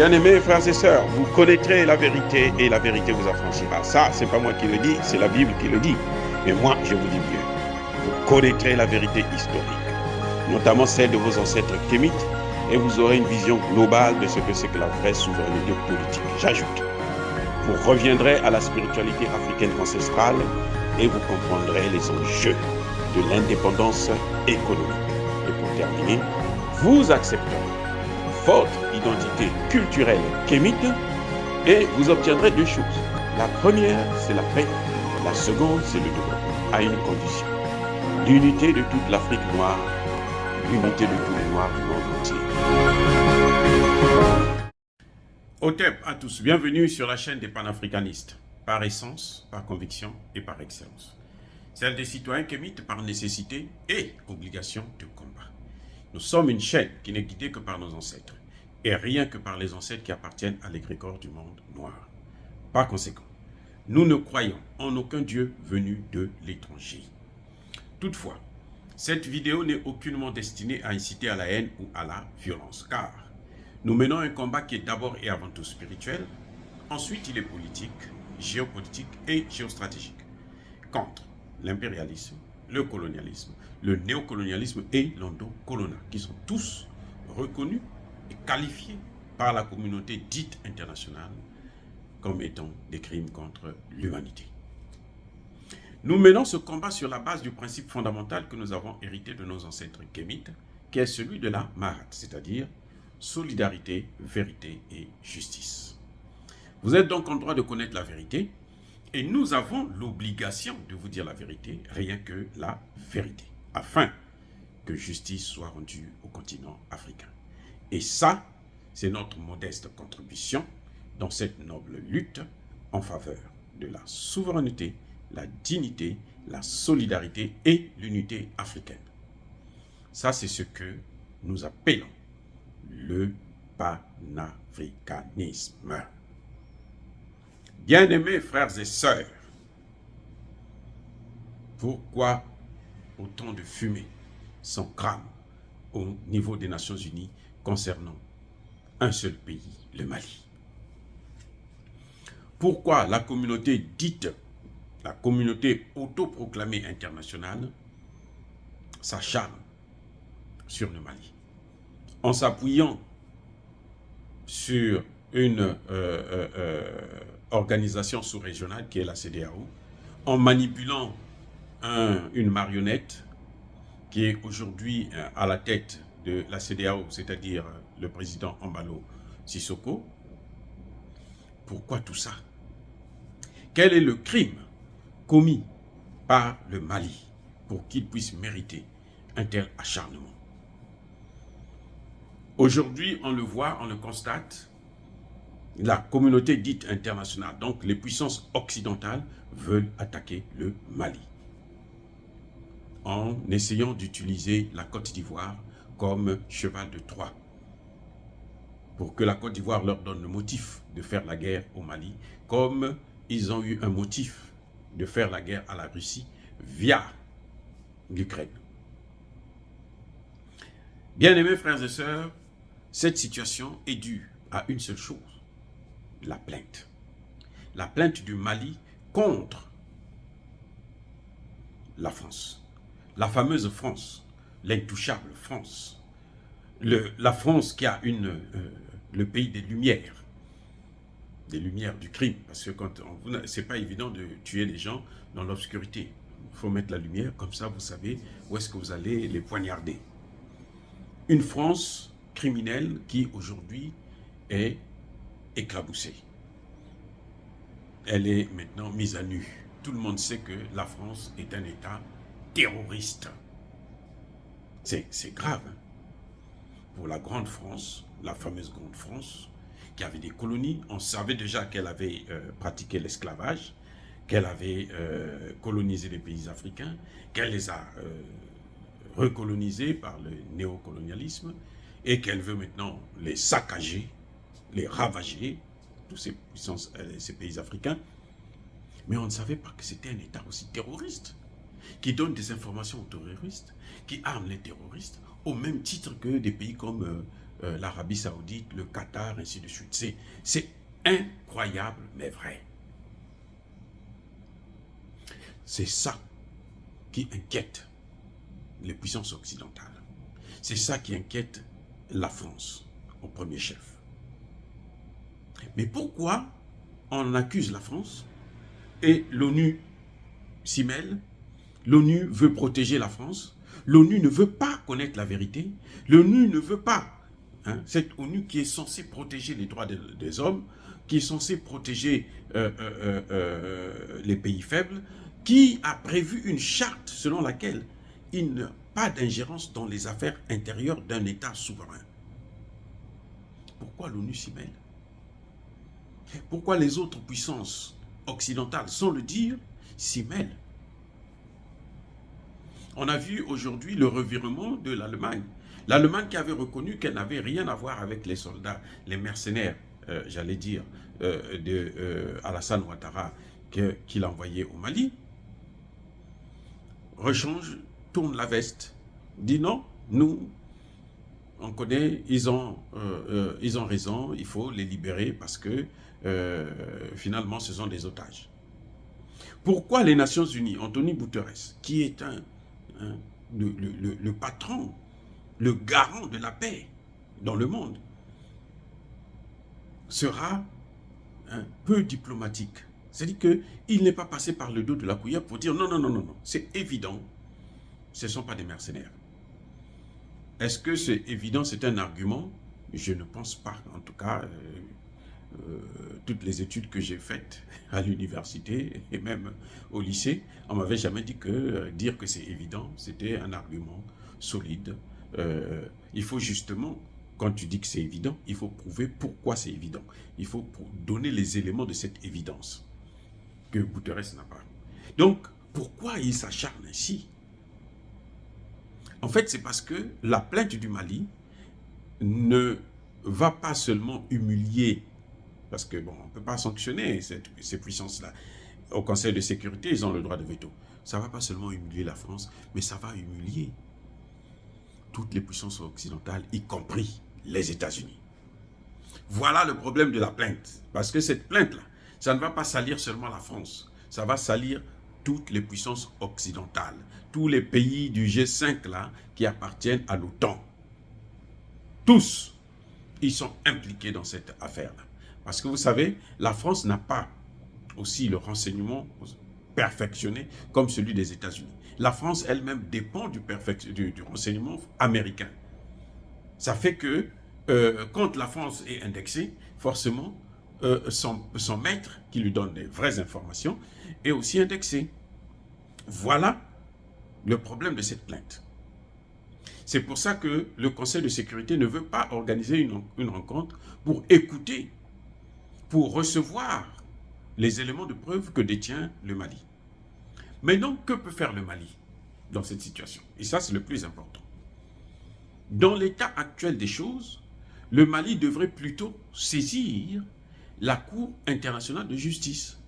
Bien-aimés frères et sœurs, vous connaîtrez la vérité et la vérité vous affranchira. Ça, c'est pas moi qui le dis, c'est la Bible qui le dit. Mais moi, je vous dis mieux. Vous connaîtrez la vérité historique, notamment celle de vos ancêtres kémites, et vous aurez une vision globale de ce que c'est que la vraie souveraineté politique. J'ajoute, vous reviendrez à la spiritualité africaine ancestrale et vous comprendrez les enjeux de l'indépendance économique. Et pour terminer, vous accepterez votre identité culturelle kémite et vous obtiendrez deux choses. La première, c'est la paix. La seconde, c'est le développement, à une condition. L'unité de toute l'Afrique noire, l'unité de tous les Noirs du monde entier. Otep à tous, bienvenue sur la chaîne des panafricanistes, par essence, par conviction et par excellence. Celle des citoyens kémites par nécessité et obligation de combat. Nous sommes une chaîne qui n'est guidée que par nos ancêtres, et rien que par les ancêtres qui appartiennent à l'égrégore du monde noir. Par conséquent, nous ne croyons en aucun Dieu venu de l'étranger. Toutefois, cette vidéo n'est aucunement destinée à inciter à la haine ou à la violence, car nous menons un combat qui est d'abord et avant tout spirituel, ensuite il est politique, géopolitique et géostratégique, contre l'impérialisme, le colonialisme, le néocolonialisme et l'endocoloniat, qui sont tous reconnus et qualifiés par la communauté dite internationale comme étant des crimes contre l'humanité. Nous menons ce combat sur la base du principe fondamental que nous avons hérité de nos ancêtres kémites, qui est celui de la Mahat, c'est-à-dire solidarité, vérité et justice. Vous êtes donc en droit de connaître la vérité, et nous avons l'obligation de vous dire la vérité, rien que la vérité, afin que justice soit rendue au continent africain. Et ça, c'est notre modeste contribution dans cette noble lutte en faveur de la souveraineté, la dignité, la solidarité et l'unité africaine. Ça, c'est ce que nous appelons le panafricanisme. Bien-aimés frères et sœurs, pourquoi autant de fumée sans crame au niveau des Nations Unies concernant un seul pays, le Mali? Pourquoi la communauté dite, la communauté autoproclamée internationale, s'acharne sur le Mali en s'appuyant sur une organisation sous-régionale qui est la CEDEAO, en manipulant une marionnette qui est aujourd'hui à la tête de la CEDEAO, c'est-à-dire le président Embalo Sissoko. Pourquoi tout ça? Quel est le crime commis par le Mali pour qu'il puisse mériter un tel acharnement? Aujourd'hui, on le voit, on le constate, la communauté dite internationale, donc les puissances occidentales, veulent attaquer le Mali en essayant d'utiliser la Côte d'Ivoire comme cheval de Troie pour que la Côte d'Ivoire leur donne le motif de faire la guerre au Mali, comme ils ont eu un motif de faire la guerre à la Russie via l'Ukraine. Bien-aimés frères et sœurs, cette situation est due à une seule chose, la plainte. La plainte du Mali contre la France. La fameuse France, l'intouchable France. La France qui a le pays des lumières du crime. Parce que c'est pas évident de tuer les gens dans l'obscurité. Il faut mettre la lumière, comme ça vous savez où est-ce que vous allez les poignarder. Une France criminelle qui aujourd'hui est éclaboussée. Elle est maintenant mise à nu. Tout le monde sait que la France est un État terroriste. C'est grave. Hein? Pour la grande France, la fameuse grande France, qui avait des colonies, on savait déjà qu'elle avait pratiqué l'esclavage, qu'elle avait colonisé les pays africains, qu'elle les a recolonisés par le néocolonialisme, et qu'elle veut maintenant les saccager, les ravager, tous ces pays africains. Mais on ne savait pas que c'était un État aussi terroriste, qui donne des informations aux terroristes, qui arme les terroristes, au même titre que des pays comme l'Arabie Saoudite, le Qatar, ainsi de suite. C'est incroyable, mais vrai. C'est ça qui inquiète les puissances occidentales. C'est ça qui inquiète la France, au premier chef. Mais pourquoi on accuse la France et l'ONU s'y mêle? L'ONU veut protéger la France. L'ONU ne veut pas connaître la vérité. L'ONU ne veut pas. Cette ONU qui est censée protéger les droits des hommes, qui est censée protéger les pays faibles, qui a prévu une charte selon laquelle il n'y a pas d'ingérence dans les affaires intérieures d'un État souverain. Pourquoi l'ONU s'y mêle? Pourquoi les autres puissances occidentales, sans le dire, s'y mêlent? On a vu aujourd'hui le revirement de l'Allemagne. L'Allemagne qui avait reconnu qu'elle n'avait rien à voir avec les soldats, les mercenaires, j'allais dire, Alassane Ouattara, qu'il a envoyé au Mali, rechange, tourne la veste, dit non, nous, on connaît, ils ont raison, il faut les libérer parce que finalement ce sont des otages. Pourquoi les Nations Unies, Antonio Guterres, qui est le patron, le garant de la paix dans le monde, sera un peu diplomatique? C'est-à-dire qu'il n'est pas passé par le dos de la cuillère pour dire non, non, non, non, non, c'est évident, ce ne sont pas des mercenaires. Est-ce que c'est évident, c'est un argument? Je ne pense pas. En tout cas, toutes les études que j'ai faites à l'université et même au lycée, on ne m'avait jamais dit que dire que c'est évident, c'était un argument solide. Il faut justement, quand tu dis que c'est évident, il faut prouver pourquoi c'est évident. Il faut donner les éléments de cette évidence que Guterres n'a pas. Donc, pourquoi il s'acharne ainsi? En fait, c'est parce que la plainte du Mali ne va pas seulement humilier, parce que bon, on ne peut pas sanctionner ces puissances-là. Au Conseil de sécurité, ils ont le droit de veto. Ça ne va pas seulement humilier la France, mais ça va humilier toutes les puissances occidentales, y compris les États-Unis. Voilà le problème de la plainte. Parce que cette plainte-là, ça ne va pas salir seulement la France, ça va salir toutes les puissances occidentales, tous les pays du G5 là, qui appartiennent à l'OTAN. Tous, ils sont impliqués dans cette affaire-là. Parce que vous savez, la France n'a pas aussi le renseignement perfectionné comme celui des États-Unis. La France elle-même dépend du renseignement américain. Ça fait que quand la France est indexée, forcément, son maître, qui lui donne des vraies informations, est aussi indexé. Voilà le problème de cette plainte. C'est pour ça que le Conseil de sécurité ne veut pas organiser une rencontre pour écouter, pour recevoir les éléments de preuve que détient le Mali. Maintenant, que peut faire le Mali dans cette situation? Et ça, c'est le plus important. Dans l'état actuel des choses, le Mali devrait plutôt saisir la Cour internationale de justice.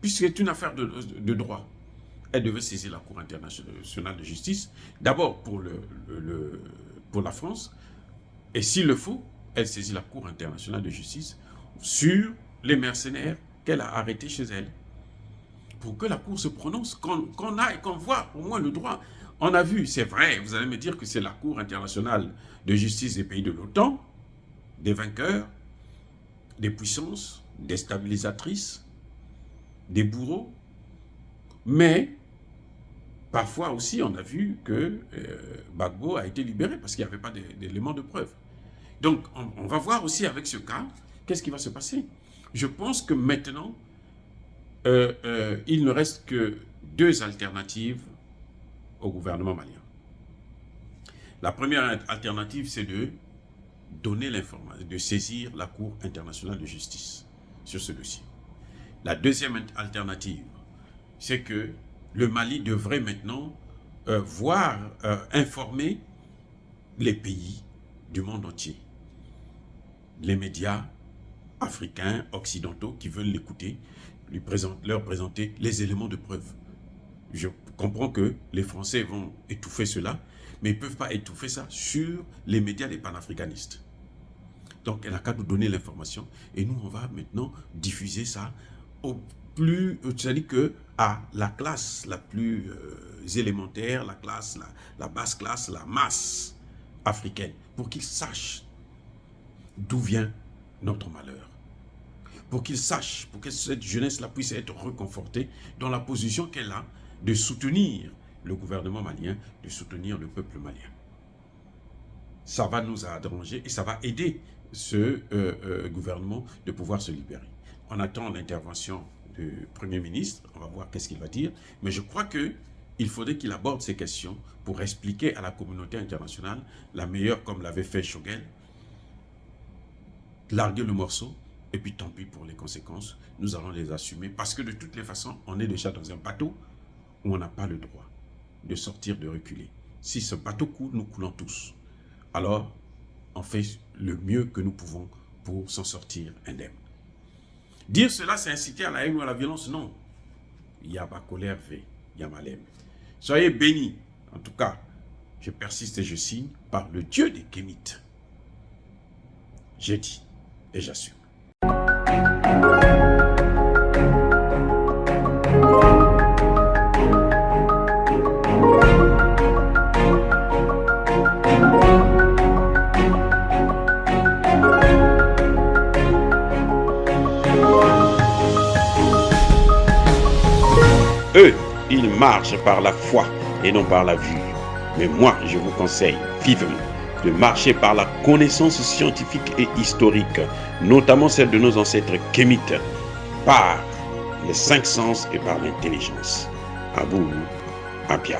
Puisque c'est une affaire de droit. Elle devait saisir la Cour internationale de justice, d'abord pour la France, et s'il le faut, elle saisit la Cour internationale de justice sur les mercenaires qu'elle a arrêtés chez elle. Pour que la Cour se prononce, qu'on voit au moins le droit. On a vu, c'est vrai, vous allez me dire que c'est la Cour internationale de justice des pays de l'OTAN, des vainqueurs, des puissances déstabilisatrices, des bourreaux, mais parfois aussi on a vu que Gbagbo a été libéré parce qu'il n'y avait pas d'éléments de preuve. Donc on va voir aussi avec ce cas, qu'est-ce qui va se passer? Je pense que maintenant, il ne reste que deux alternatives au gouvernement malien. La première alternative, c'est de donner l'information, de saisir la Cour internationale de justice sur ce dossier. La deuxième alternative, c'est que le Mali devrait maintenant informer les pays du monde entier, les médias africains, occidentaux qui veulent l'écouter, leur présenter les éléments de preuve. Je comprends que les Français vont étouffer cela, Mais ils ne peuvent pas étouffer ça sur les médias des panafricanistes. Donc, elle n'a qu'à nous donner l'information. Et nous, on va maintenant diffuser ça au plus, c'est-à-dire que à la classe la plus élémentaire, la classe, la basse classe, la masse africaine, pour qu'ils sachent d'où vient notre malheur. Pour qu'ils sachent, pour que cette jeunesse-là puisse être reconfortée dans la position qu'elle a de soutenir le gouvernement malien, de soutenir le peuple malien. Ça va nous arranger et ça va aider ce gouvernement de pouvoir se libérer. On attend l'intervention du Premier ministre, on va voir qu'est-ce qu'il va dire, mais je crois qu'il faudrait qu'il aborde ces questions pour expliquer à la communauté internationale la meilleure, comme l'avait fait Choguel, larguer le morceau, et puis tant pis pour les conséquences, nous allons les assumer, parce que de toutes les façons, on est déjà dans un bateau où on n'a pas le droit de sortir, de reculer. Si ce bateau coule, nous coulons tous. Alors, on fait le mieux que nous pouvons pour s'en sortir indemne. Dire cela, c'est inciter à la haine ou à la violence? Non. Il y a ma colère, il y a ma lème. Soyez bénis. En tout cas, je persiste et je signe par le Dieu des Kémites. J'ai dit et j'assume. Eux, ils marchent par la foi et non par la vue. Mais moi, je vous conseille vivement de marcher par la connaissance scientifique et historique, notamment celle de nos ancêtres kémites, par les 5 sens et par l'intelligence. Abou Abia.